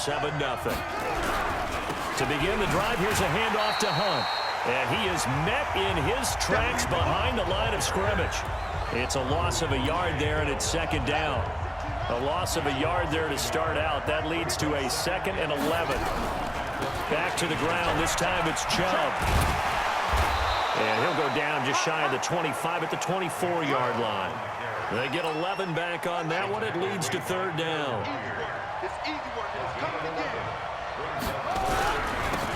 7-0. To begin the drive, here's a handoff to Hunt. And he is met in his tracks behind the line of scrimmage. It's a loss of a yard there, and it's 2nd down. A loss of a yard there to start out. That leads to a 2nd and 11. Back to the ground. This time it's Chubb. And he'll go down just shy of the 25 at the 24-yard line. They get 11 back on that one. It leads to 3rd down.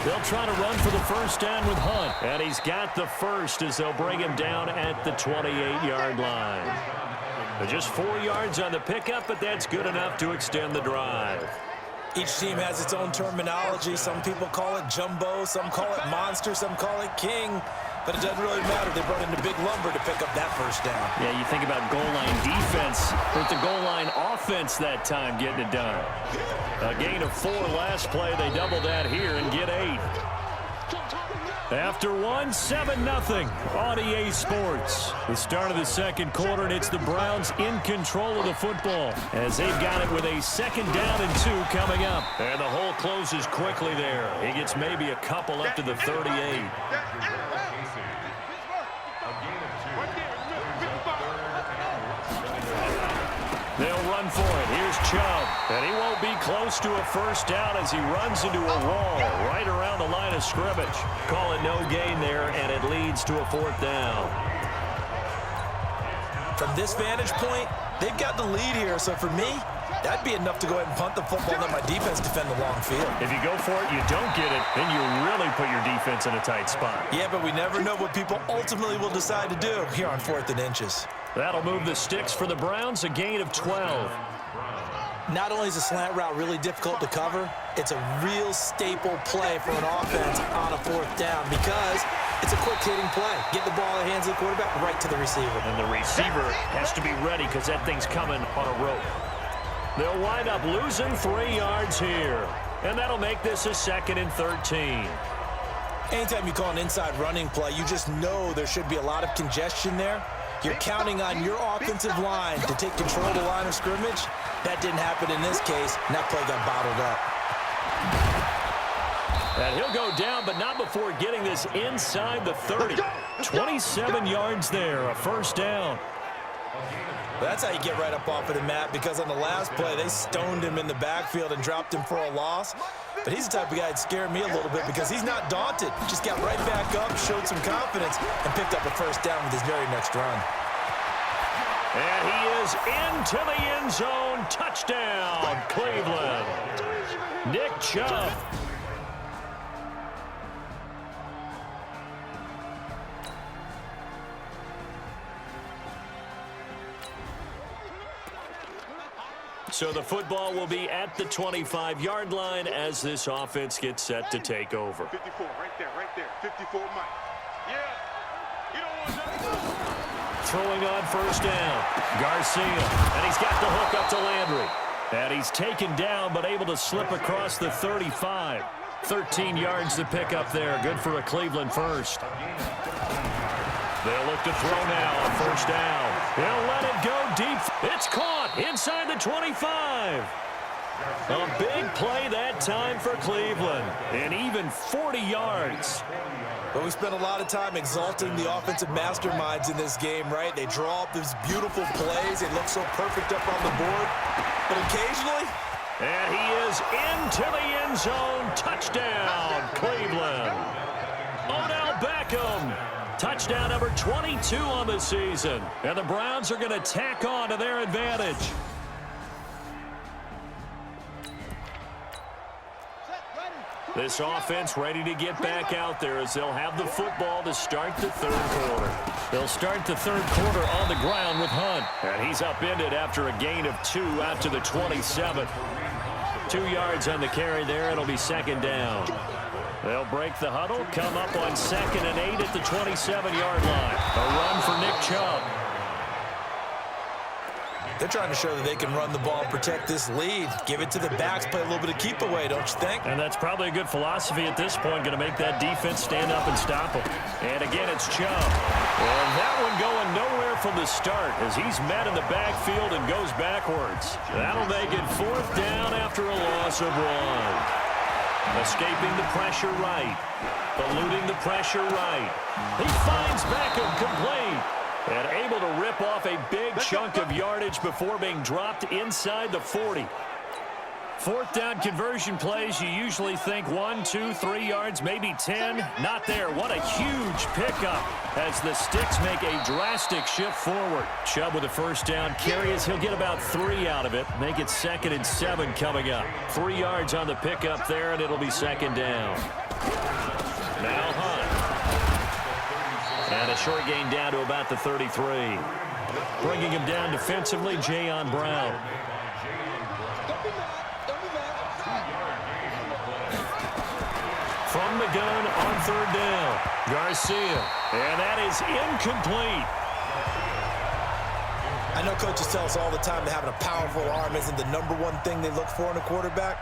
They'll try to run for the first down with Hunt. And he's got the first as they'll bring him down at the 28-yard line. Just 4 yards on the pickup, but that's good enough to extend the drive. Each team has its own terminology. Some people call it jumbo, some call it monster, some call it king. But it doesn't really matter. They brought in the big lumber to pick up that first down. Yeah, you think about goal line defense. With the goal line offense that time getting it done. A gain of 4 last play. They double that here and get 8. After 1, 7-0 on EA Sports. The start of the 2nd quarter, and it's the Browns in control of the football as they've got it with a 2nd down and 2 coming up. And the hole closes quickly there. He gets maybe a couple up to the 38. They'll run for it. Here's Chubb. And he won't be close to a first down as he runs into a wall right around the line of scrimmage. Call it no gain there, and it leads to a 4th down. From this vantage point, they've got the lead here. So for me, that'd be enough to go ahead and punt the football and let my defense defend the long field. If you go for it, you don't get it, then you really put your defense in a tight spot. Yeah, but we never know what people ultimately will decide to do here on 4th and inches. That'll move the sticks for the Browns, a gain of 12. Not only is a slant route really difficult to cover, it's a real staple play for an offense on a 4th down because it's a quick-hitting play. Get the ball in the hands of the quarterback right to the receiver. And the receiver has to be ready because that thing's coming on a rope. They'll wind up losing 3 yards here. And that'll make this a 2nd and 13. Anytime you call an inside running play, you just know there should be a lot of congestion there. You're counting on your offensive line to take control of the line of scrimmage. That didn't happen in this case, and that play got bottled up. And he'll go down, but not before getting this inside the 30. 27 yards there, a first down. That's how you get right up off of the mat, because on the last play, they stoned him in the backfield and dropped him for a loss. But he's the type of guy that scared me a little bit because he's not daunted. He just got right back up, showed some confidence, and picked up a first down with his very next run. And he is into the end zone. Touchdown, Cleveland. Nick Chubb. So the football will be at the 25-yard line as this offense gets set to take over. 54, right there. 54, Mike. Yeah. You don't want that. Throwing on first down. Garcia. And he's got the hook up to Landry. And he's taken down but able to slip across the 35. 13 yards to pick up there. Good for a Cleveland first. They'll look to throw now on first down. He'll let it go deep. It's caught inside the 25. A big play that time for Cleveland. And even 40 yards. But we spent a lot of time exalting the offensive masterminds in this game, right? They draw up these beautiful plays. They look so perfect up on the board. But occasionally... And he is into the end zone. Touchdown, Cleveland. Odell Beckham. Touchdown number 22 on the season. And the Browns are going to tack on to their advantage. This offense ready to get back out there as they'll have the football to start the 3rd quarter. They'll start the 3rd quarter on the ground with Hunt. And he's upended after a gain of 2 out to the 27. 2 yards on the carry there. It'll be 2nd down. They'll break the huddle, come up on 2nd and 8 at the 27-yard line. A run for Nick Chubb. They're trying to show that they can run the ball and protect this lead. Give it to the backs, play a little bit of keep away, don't you think? And that's probably a good philosophy at this point, going to make that defense stand up and stop them. And again, it's Chubb. And that one going nowhere from the start as he's met in the backfield and goes backwards. That'll make it 4th down after a loss of 1. Escaping the pressure right. Eluding the pressure right. He finds Beckham complete. And able to rip off a big chunk of yardage before being dropped inside the 40. 4th down conversion plays, you usually think 1, 2, 3 yards, maybe 10. Not there. What a huge pickup as the sticks make a drastic shift forward. Chubb with a 1st down carry as he'll get about 3 out of it. Make it 2nd and 7 coming up. 3 yards on the pickup there, and it'll be 2nd down. Now Hunt. And a short gain down to about the 33. Bringing him down defensively, Jayon Brown. From the gun on 3rd down, Garcia. And that is incomplete. I know coaches tell us all the time that having a powerful arm isn't the #1 thing they look for in a quarterback.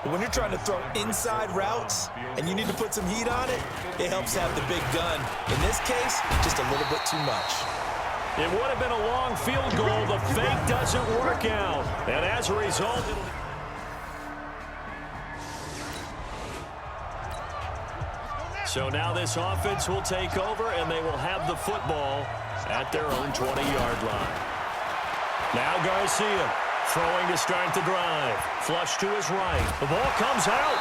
But when you're trying to throw inside routes and you need to put some heat on it, it helps have the big gun. In this case, just a little bit too much. It would have been a long field goal. The fake doesn't work out. And as a result, so now this offense will take over, and they will have the football at their own 20-yard line. Now Garcia. Throwing to start the drive. Flush to his right. The ball comes out.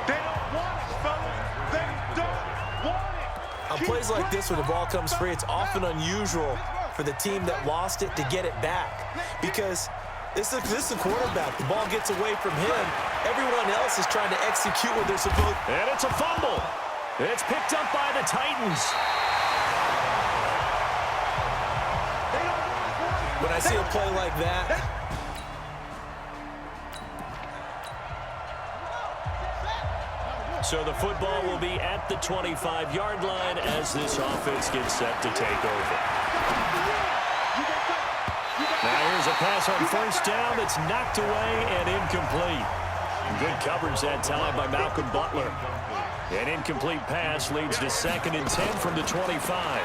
They don't want it, fellas. They don't want it. On plays like this where the ball comes free, it's often unusual for the team that lost it to get it back. Because this is a quarterback. The ball gets away from him. Everyone else is trying to execute what they're supposed to. And it's a fumble. It's picked up by the Titans. When I see a play like that, so the football will be at the 25-yard line as this offense gets set to take over. Now here's a pass on 1st down that's knocked away and incomplete. Good coverage that time by Malcolm Butler. An incomplete pass leads to 2nd and 10 from the 25.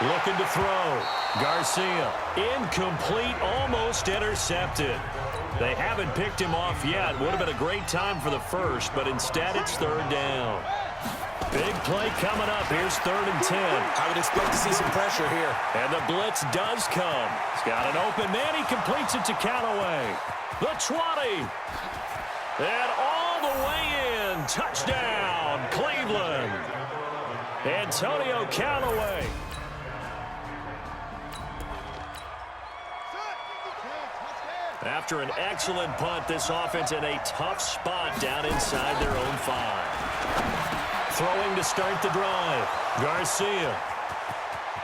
Looking to throw. Garcia. Incomplete, almost intercepted. They haven't picked him off yet. Would have been a great time for the first, but instead it's 3rd down. Big play coming up. Here's 3rd and 10. I would expect to see some pressure here. And the blitz does come. He's got an open man. He completes it to Callaway. The 20. And all the way in. Touchdown, Cleveland. Antonio Callaway. After an excellent punt, this offense in a tough spot down inside their own 5. Throwing to start the drive. Garcia.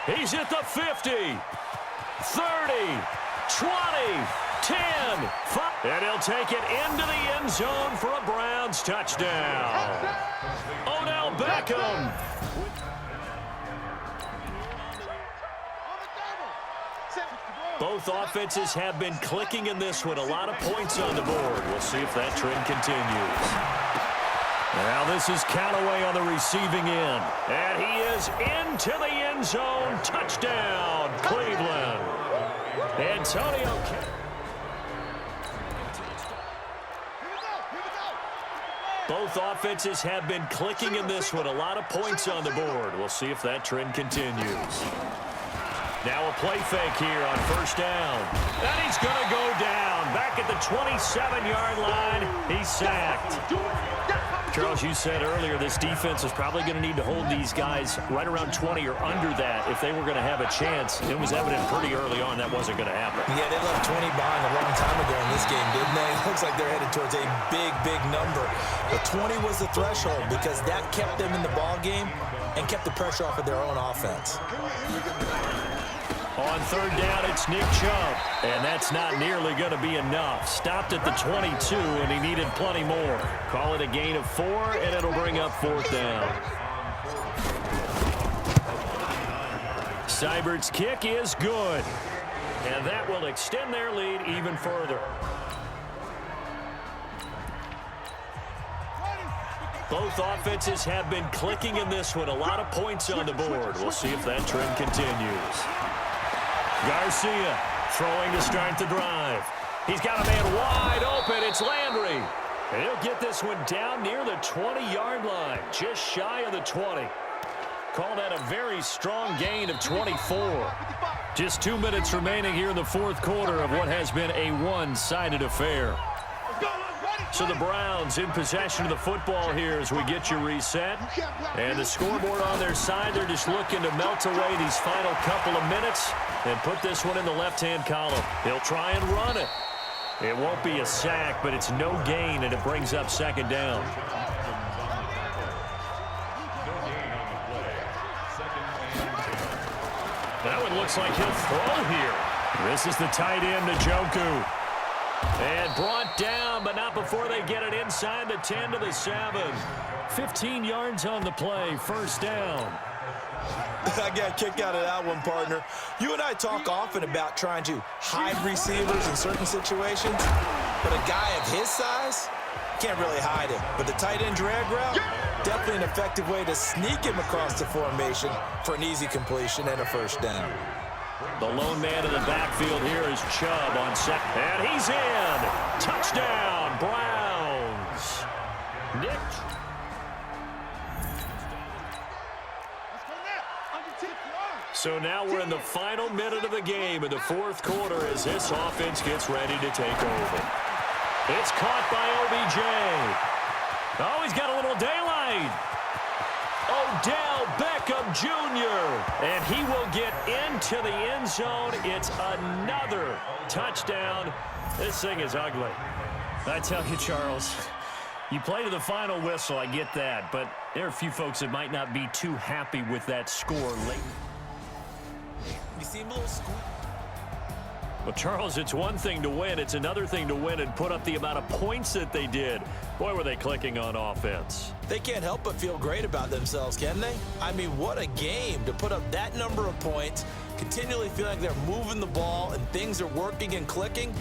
He's at the 50. 30. 20. 10. 5. And he'll take it into the end zone for a Browns touchdown. Odell Beckham. Both offenses have been clicking in this one. A lot of points on the board. We'll see if that trend continues. Now this is Callaway on the receiving end. And he is into the end zone. Touchdown, Cleveland. Antonio. Both offenses have been clicking in this one. A lot of points on the board. We'll see if that trend continues. Now a play fake here on 1st down. And he's going to go down. Back at the 27-yard line. He's sacked. Charles, you said earlier this defense is probably going to need to hold these guys right around 20 or under that if they were going to have a chance. It was evident pretty early on that wasn't going to happen. Yeah, they left 20 behind a long time ago in this game, didn't they? It looks like they're headed towards a big, big number. But 20 was the threshold because that kept them in the ball game and kept the pressure off of their own offense. On 3rd down, it's Nick Chubb. And that's not nearly going to be enough. Stopped at the 22, and he needed plenty more. Call it a gain of 4, and it'll bring up 4th down. Seibert's kick is good. And that will extend their lead even further. Both offenses have been clicking in this one. A lot of points on the board. We'll see if that trend continues. Garcia throwing to start the drive. He's got a man wide open. It's Landry. And he'll get this one down near the 20-yard line, just shy of the 20. Call that a very strong gain of 24. Just 2 minutes remaining here in the fourth quarter of what has been a one-sided affair. So the Browns in possession of the football here as we get you reset. And the scoreboard on their side, they're just looking to melt away these final couple of minutes and put this one in the left-hand column. They'll try and run it. It won't be a sack, but it's no gain, and it brings up second down. That one looks like he'll throw here. This is the tight end, Njoku. And brought down, but not before they get it inside the 10 to the 7. 15 yards on the play, first down. I got a kick out of that one, partner. You and I talk often about trying to hide receivers in certain situations, but a guy of his size can't really hide him. But the tight end drag route, definitely an effective way to sneak him across the formation for an easy completion and a first down. The lone man in the backfield here is Chubb on set. And he's in. Touchdown, Browns. Nick. So now we're in the final minute of the game in the fourth quarter as this offense gets ready to take over. It's caught by OBJ. Oh, he's got a little daylight. Odell Beckham Jr. And he will get into the end zone. It's another touchdown. This thing is ugly. I tell you, Charles, you play to the final whistle, I get that. But there are a few folks that might not be too happy with that score late. You seem a little scooped. Well, Charles, it's one thing to win. It's another thing to win and put up the amount of points that they did. Boy, were they clicking on offense. They can't help but feel great about themselves, can they? I mean, what a game to put up that number of points, continually feeling like they're moving the ball and things are working and clicking.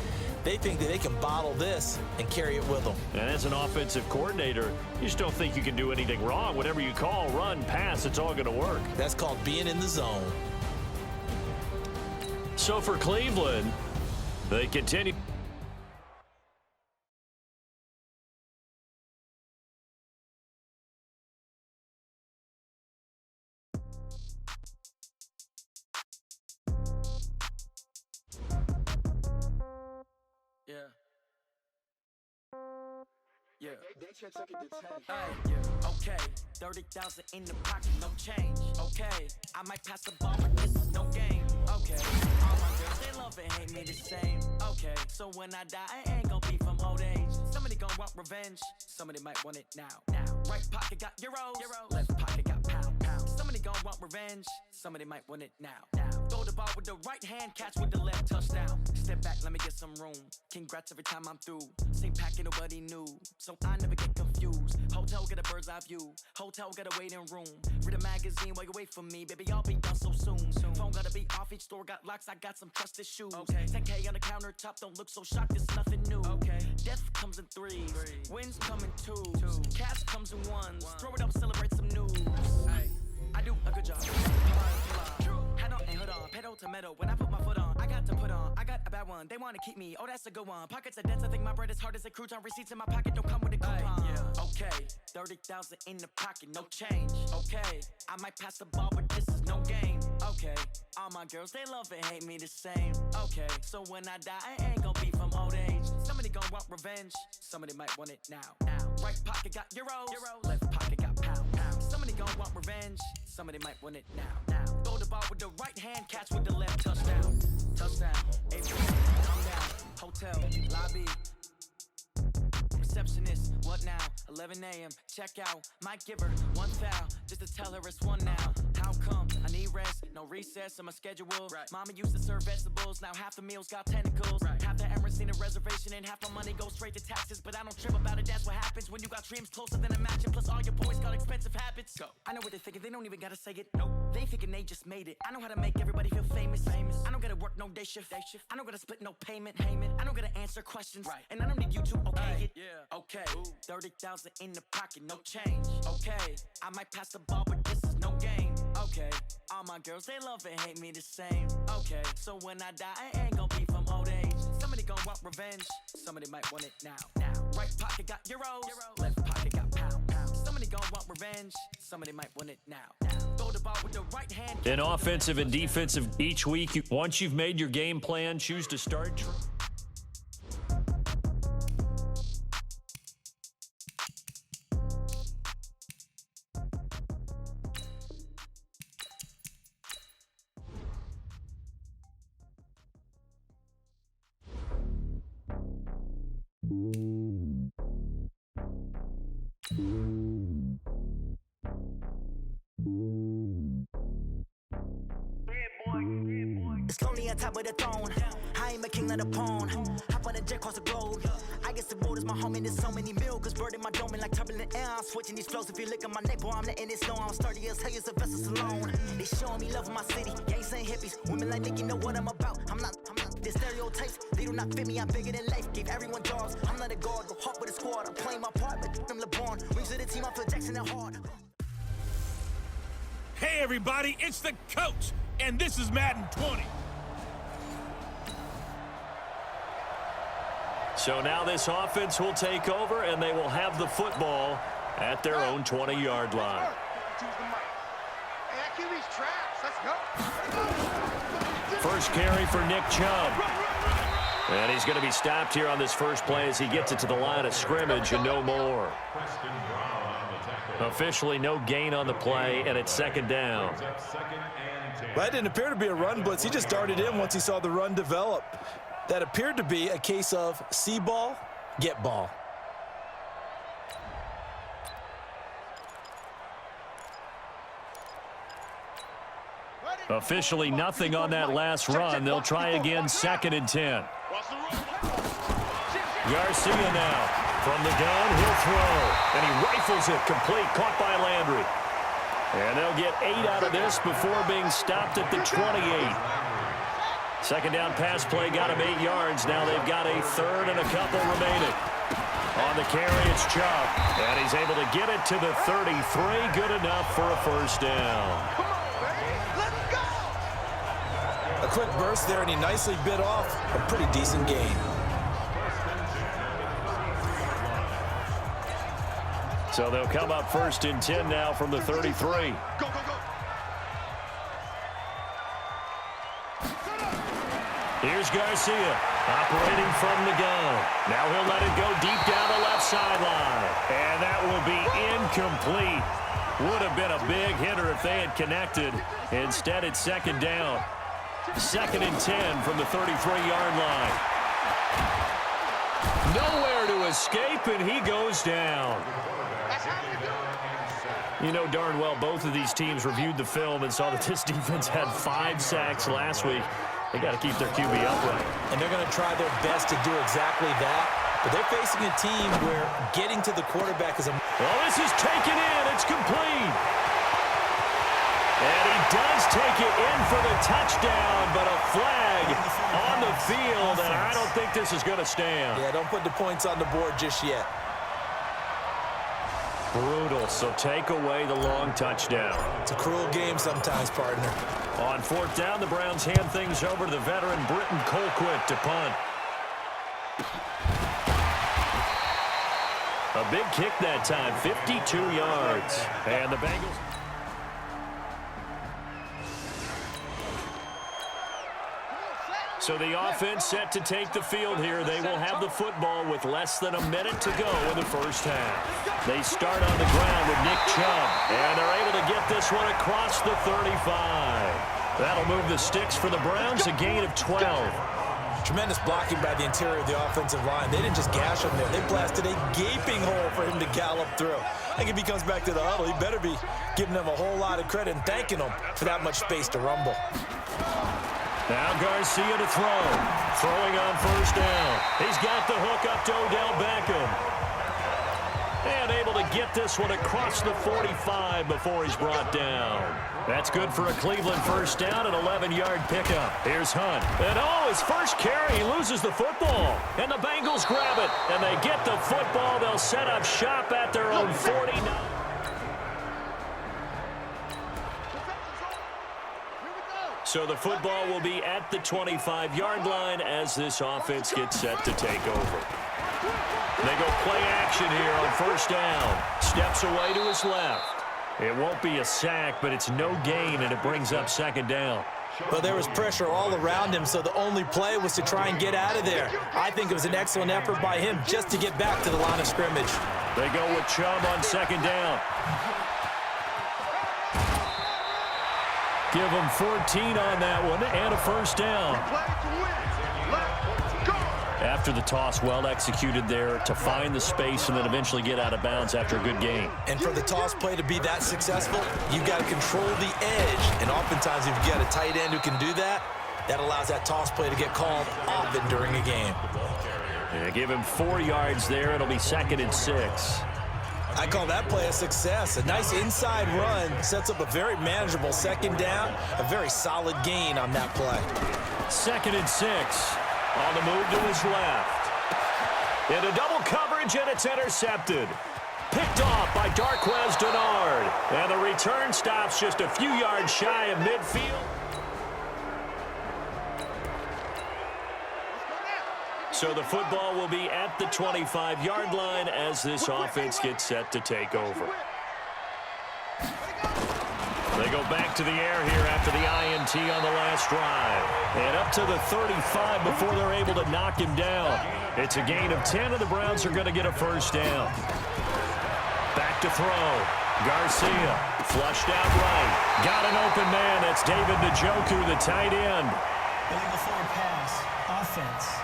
They think that they can bottle this and carry it with them. And as an offensive coordinator, you just don't think you can do anything wrong. Whatever you call, run, pass, it's all going to work. That's called being in the zone. So for Cleveland, they continue. Yeah. Okay, 30,000 in the pocket, no change. Okay, I might pass the ball, but this is no game. Okay, all my girls, they love and hate me the same. Okay, so when I die, I ain't gonna be from old age. Somebody gonna want revenge, somebody might want it now. Right pocket got euros, left pocket got pounds. Somebody gonna want revenge, somebody might want it now. Throw the ball with the right hand, catch with the left, touchdown. Step back, let me get some room. Congrats every time I'm through. Same packet, nobody knew, so I never get confused. Hotel get a bird's eye view. Hotel got a waiting room. Read a magazine while you wait for me, baby. I'll be done so soon. Phone gotta be off. Each store got locks. I got some trusted shoes. Okay. 10K on the countertop. Don't look so shocked. It's nothing new. Okay. Death comes in threes. Wins come in twos. Cash comes in ones. Throw it up, celebrate some news. Ay, I do a good job. Head on and hood on, pedal to metal. When I put my foot on, I got to put on. I got a bad one, they wanna keep me. Oh, that's a good one. Pockets are dense, I think my bread is hard as a crouton. Receipts in my pocket don't come with a coupon. Okay, 30,000 in the pocket, no change. Okay, I might pass the ball, but this is no game. Okay, all my girls, they love and hate me the same. Okay, so when I die, I ain't gonna be from old age. Somebody gonna want revenge, somebody might want it now. Right pocket got euros, left pocket got pounds. Somebody gonna want revenge, somebody might want it now. Throw the ball with the right hand, catch with the left, touchdown. Touchdown, calm down, hotel, lobby. Receptionist, what now? 11 a.m., check out. Might give her one foul, just to tell her it's one now. How come? I need rest, no recess in my schedule. Mama used to serve vegetables, now half the meals got tentacles. Half the Emirates need a reservation and half my money goes straight to taxes. But I don't trip about it, that's what happens when you got dreams closer than a match. And plus all your boys got expensive habits. Go. I know what they're thinking, they don't even gotta say it. Nope. They thinking they just made it. I know how to make everybody feel famous. I don't gotta work no day shift. I don't gotta split no payment. I don't gotta answer questions. Right. And I don't need you to okay it. Yeah. Okay. 30,000 in the pocket, no change. Okay. I might pass the ball, but this is no game. Okay. All my girls, they love and hate me the same. Okay. So when I die, I ain't gonna be from old age. Somebody gon' want revenge. Somebody might want it now. Right pocket got euros. Left pocket got pounds. Somebody gon' want revenge. Somebody might want it now. Throw the ball with the right hand. In offensive and defensive each week, once you've made your game plan, choose to start. It's lonely on top of the throne. I ain't a king of the pawn. Hop on a jet across the globe. I guess the road is my home and there's so many milk. Bird in my dome and like turbulent air. I'm switching these flows. If you look at my neck, boy, I'm letting it slow. I'm sturdy as hell as a vessel alone. They showing me love in my city. Gangs and hippies. Women like Nick, you know what I'm about. I'm not. The stereotypes, they do not fit me. I'm bigger than life. Gave everyone jobs. I'm not a guard. Go hard with a squad. I'm playing my part, but I'm LeBron. Wings of the team, I feel Jackson and hard. Hey everybody, it's the coach, and this is Madden 20. So now this offense will take over, and they will have the football at their own 20-yard line. First carry for Nick Chubb. And he's going to be stopped here on this first play as he gets it to the line of scrimmage and no more. Officially no gain on the play, and it's second down. That didn't appear to be a run blitz. He just darted in once he saw the run develop. That appeared to be a case of see ball, get ball. Officially nothing on that last run. They'll try again, 2nd and 10. Garcia now. From the gun, he'll throw. And he rifles it complete, caught by Landry. And they'll get 8 out of this before being stopped at the 28. Second down pass play got him 8 yards. Now they've got a third and a couple remaining. On the carry, it's Chubb. And he's able to get it to the 33. Good enough for a first down. A quick burst there, and he nicely bit off a pretty decent gain. So they'll come up 1st and 10 now from the 33. Go, go, go. Here's Garcia operating from the gun. Now he'll let it go deep down the left sideline. And that will be incomplete. Would have been a big hitter if they had connected. Instead, it's second down. 2nd and 10 from the 33-yard line. Nowhere to escape, and he goes down. You know darn well both of these teams reviewed the film and saw that this defense had 5 sacks last week. They got to keep their QB upright. And they're going to try their best to do exactly that. But they're facing a team where getting to the quarterback is a... Well, this is taken in. It's complete. And he does take it in for the touchdown, but a flag on the field, and I don't think this is going to stand. Yeah, don't put the points on the board just yet. Brutal, so take away the long touchdown. It's a cruel game sometimes, partner. On 4th down, the Browns hand things over to the veteran Britton Colquitt to punt. A big kick that time, 52 yards. And the Bengals... So the offense set to take the field here. They will have the football with less than a minute to go in the first half. They start on the ground with Nick Chubb, and they're able to get this one across the 35. That'll move the sticks for the Browns, a gain of 12. Tremendous blocking by the interior of the offensive line. They didn't just gash him there. They blasted a gaping hole for him to gallop through. I think if he comes back to the huddle, he better be giving them a whole lot of credit and thanking them for that much space to rumble. Now Garcia to throw. Throwing on 1st down. He's got the hook. left, Odell Beckham. And able to get this one across the 45 before he's brought down. That's good for a Cleveland first down, an 11-yard pickup. Here's Hunt. And his first carry, he loses the football. And the Bengals grab it, and they get the football. They'll set up shop at their own 49. So the football will be at the 25-yard line as this offense gets set to take over. They go play action here on first down. Steps away to his left. It won't be a sack, but it's no gain, and it brings up second down. Well, there was pressure all around him, so the only play was to try and get out of there. I think it was an excellent effort by him just to get back to the line of scrimmage. They go with Chubb on second down. Give him 14 on that one and a first down. After the toss, well executed there to find the space and then eventually get out of bounds after a good game. And for the toss play to be that successful, you've got to control the edge. And oftentimes, if you've got a tight end who can do that, that allows that toss play to get called often during a game. Yeah, give him 4 yards there. It'll be 2nd and 6. I call that play a success. A nice inside run sets up a very manageable second down, a very solid gain on that play. 2nd and 6. On the move to his left. Into double coverage, and it's intercepted. Picked off by Darquez Denard. And the return stops just a few yards shy of midfield. So the football will be at the 25-yard line as this offense gets set to take over. They go back to the air here after the INT on the last drive. And up to the 35 before they're able to knock him down. It's a gain of 10, and the Browns are going to get a first down. Back to throw. Garcia flushed out right. Got an open man. That's David Njoku, the tight end. Illegal forward pass. Offense.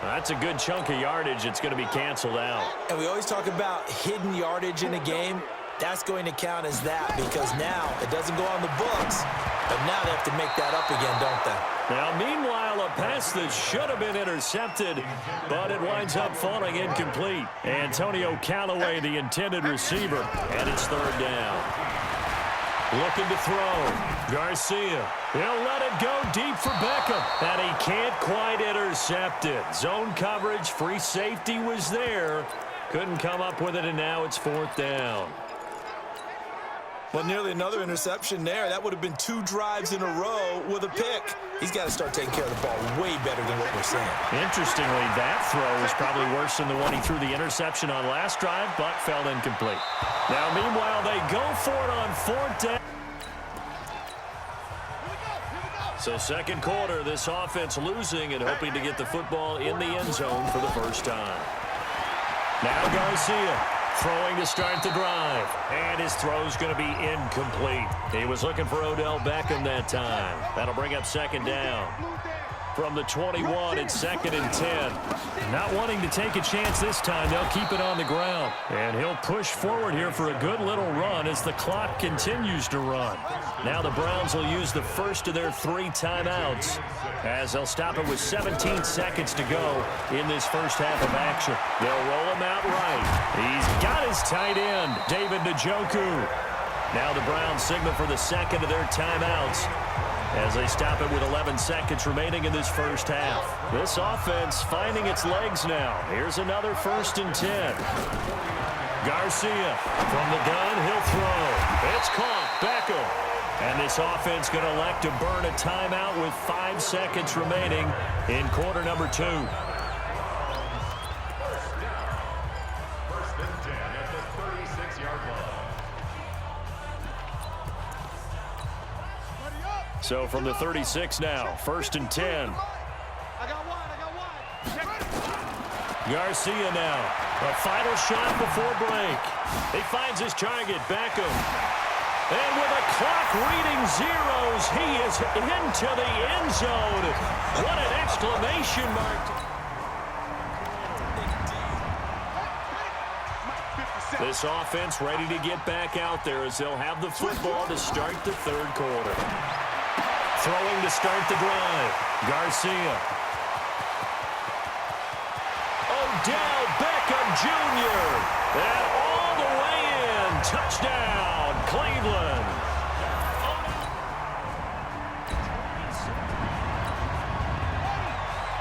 That's a good chunk of yardage. It's going to be canceled out. And we always talk about hidden yardage in a game. That's going to count as that because now it doesn't go on the books, but now they have to make that up again, don't they? Now, meanwhile, a pass that should have been intercepted, but it winds up falling incomplete. Antonio Callaway, the intended receiver, and it's 3rd down. Looking to throw. Garcia. He'll let it go deep for Beckham. And he can't quite intercept it. Zone coverage, free safety was there. Couldn't come up with it, and now it's 4th down. Well, nearly another interception there. That would have been 2 drives in a row with a pick. He's got to start taking care of the ball way better than what we're seeing. Interestingly, that throw was probably worse than the one he threw the interception on last drive, but fell incomplete. Now, meanwhile, they go for it on 4th down. So 2nd quarter, this offense losing and hoping to get the football in the end zone for the first time. Now Garcia throwing to start the drive. And his throw's going to be incomplete. He was looking for Odell Beckham that time. That'll bring up 2nd down. From the 21, it's 2nd and 10. Not wanting to take a chance this time, they'll keep it on the ground. And he'll push forward here for a good little run as the clock continues to run. Now the Browns will use the first of their 3 timeouts as they'll stop it with 17 seconds to go in this first half of action. They'll roll him out right. He's got his tight end, David Njoku. Now the Browns signal for the 2nd of their timeouts as they stop it with 11 seconds remaining in this first half. This offense finding its legs now. Here's another 1st and 10. Garcia from the gun, he'll throw. It's caught, Beckham. And this offense going to elect to burn a timeout with 5 seconds remaining in quarter number 2. So from the 36 now, 1st and 10. Garcia now, a final shot before break. He finds his target, Beckham. And with a clock reading zeros, he is into the end zone. What an exclamation mark. This offense ready to get back out there as they'll have the football to start the 3rd quarter. Throwing to start the drive. Garcia. Odell Beckham Jr. And all the way in. Touchdown, Cleveland.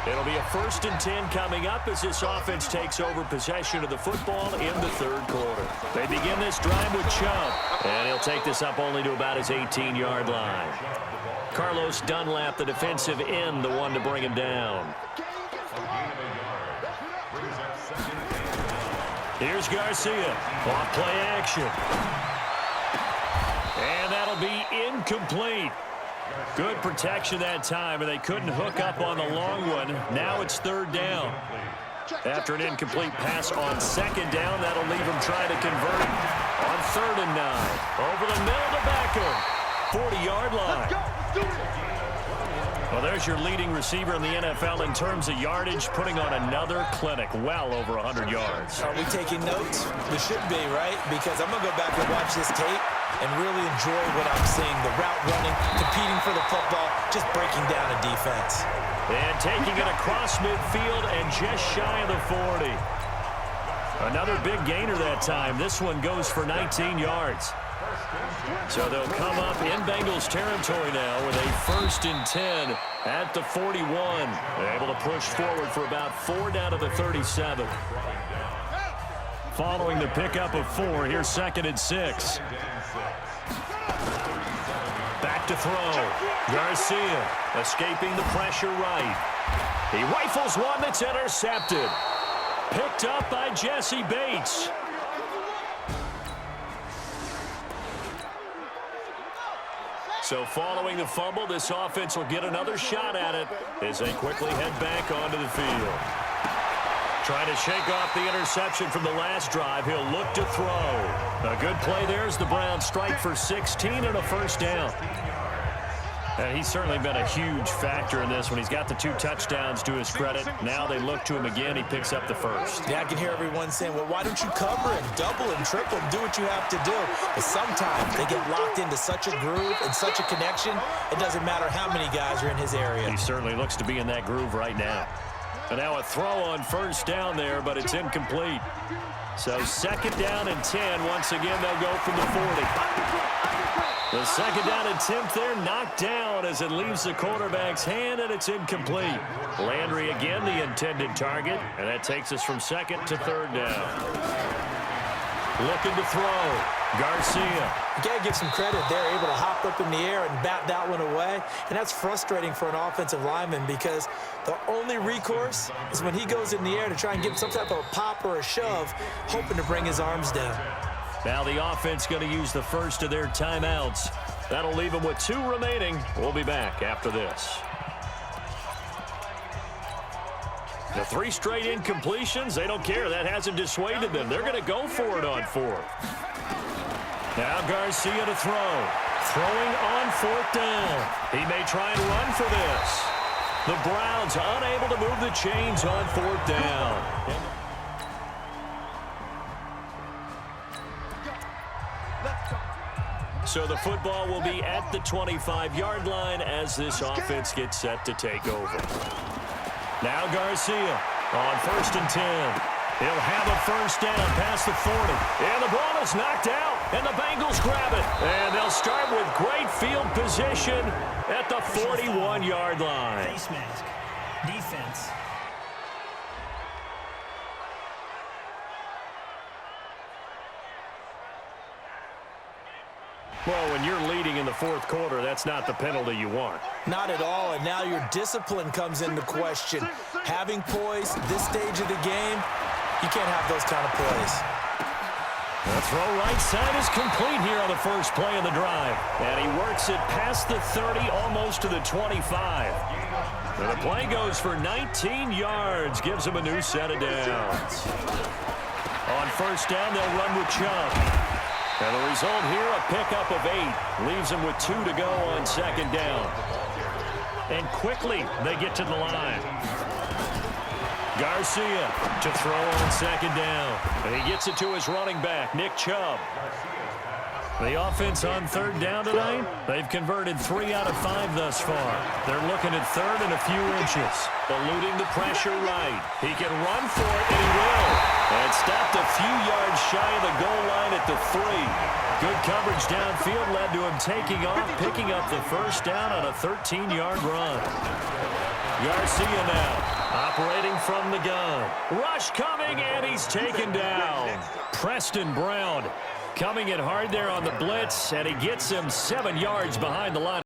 It'll be a 1st and 10 coming up as this offense takes over possession of the football in the 3rd quarter. They begin this drive with Chubb, and he'll take this up only to about his 18-yard line. Carlos Dunlap, the defensive end, the one to bring him down. Here's Garcia. Off play action. And that'll be incomplete. Good protection that time, and they couldn't hook up on the long one. Now it's 3rd down. After an incomplete pass on 2nd down, that'll leave them trying to convert on 3rd and 9. Over the middle to Beckham. 40-yard line. Well, there's your leading receiver in the NFL in terms of yardage, putting on another clinic, well over 100 yards. Are we taking notes? We should be, right? Because I'm going to go back and watch this tape and really enjoy what I'm seeing. The route running, competing for the football, just breaking down a defense. And taking it across midfield and just shy of the 40. Another big gainer that time. This one goes for 19 yards. So they'll come up in Bengals territory now with a 1st and 10 at the 41. They're able to push forward for about 4 down to the 37. Following the pickup of 4, here's 2nd and 6. Back to throw. Garcia escaping the pressure right. He rifles one that's intercepted. Picked up by Jesse Bates. So following the fumble, this offense will get another shot at it as they quickly head back onto the field. Trying to shake off the interception from the last drive. He'll look to throw. A good play there as the Browns strike for 16 and a 1st down. And he's certainly been a huge factor in this when he's got the 2 touchdowns to his credit. Now they look to him again. He picks up the 1st. Yeah, I can hear everyone saying, well, why don't you cover him, double him, triple him, do what you have to do. But sometimes they get locked into such a groove and such a connection, it doesn't matter how many guys are in his area. He certainly looks to be in that groove right now. And now a throw on 1st down there, but it's incomplete. So 2nd down and 10. Once again, they'll go from the 40. The 2nd down and 10th there, knocked down as it leaves the quarterback's hand, and it's incomplete. Landry again the intended target, and that takes us from 2nd to 3rd down. Looking to throw. Garcia. You got to give some credit. They're able to hop up in the air and bat that one away, and that's frustrating for an offensive lineman because the only recourse is when he goes in the air to try and get some type of a pop or a shove, hoping to bring his arms down. Now the offense going to use the first of their timeouts. That'll leave them with 2 remaining. We'll be back after this. The 3 straight incompletions, they don't care. That hasn't dissuaded them. They're going to go for it on 4th. Now Garcia to throw. Throwing on 4th down. He may try and run for this. The Browns unable to move the chains on 4th down. So the football will be at the 25-yard line as this offense gets set to take over. Now Garcia on 1st and 10. He'll have a 1st down past the 40. And the ball is knocked out, and the Bengals grab it. And they'll start with great field position at the 41-yard line. Face mask. Defense. Well, when you're leading in the 4th quarter, that's not the penalty you want. Not at all, and now your discipline comes into question. Having poise this stage of the game, you can't have those kind of plays. The throw right side is complete here on the first play of the drive. And he works it past the 30, almost to the 25. And the play goes for 19 yards, gives him a new set of downs. On 1st down, they'll run with Chubb. And the result here, a pickup of 8. Leaves them with 2 to go on 2nd down. And quickly, they get to the line. Garcia to throw on 2nd down. And he gets it to his running back, Nick Chubb. The offense on third down tonight, they've converted 3 out of 5 thus far. They're looking at third and a few inches. Eluding the pressure right. He can run for it, and he will. And stopped a few yards shy of the goal line at the 3. Good coverage downfield led to him taking off, picking up the first down on a 13-yard run. Garcia now, operating from the gun. Rush coming, and he's taken down. Preston Brown coming in hard there on the blitz, and he gets him 7 yards behind the line.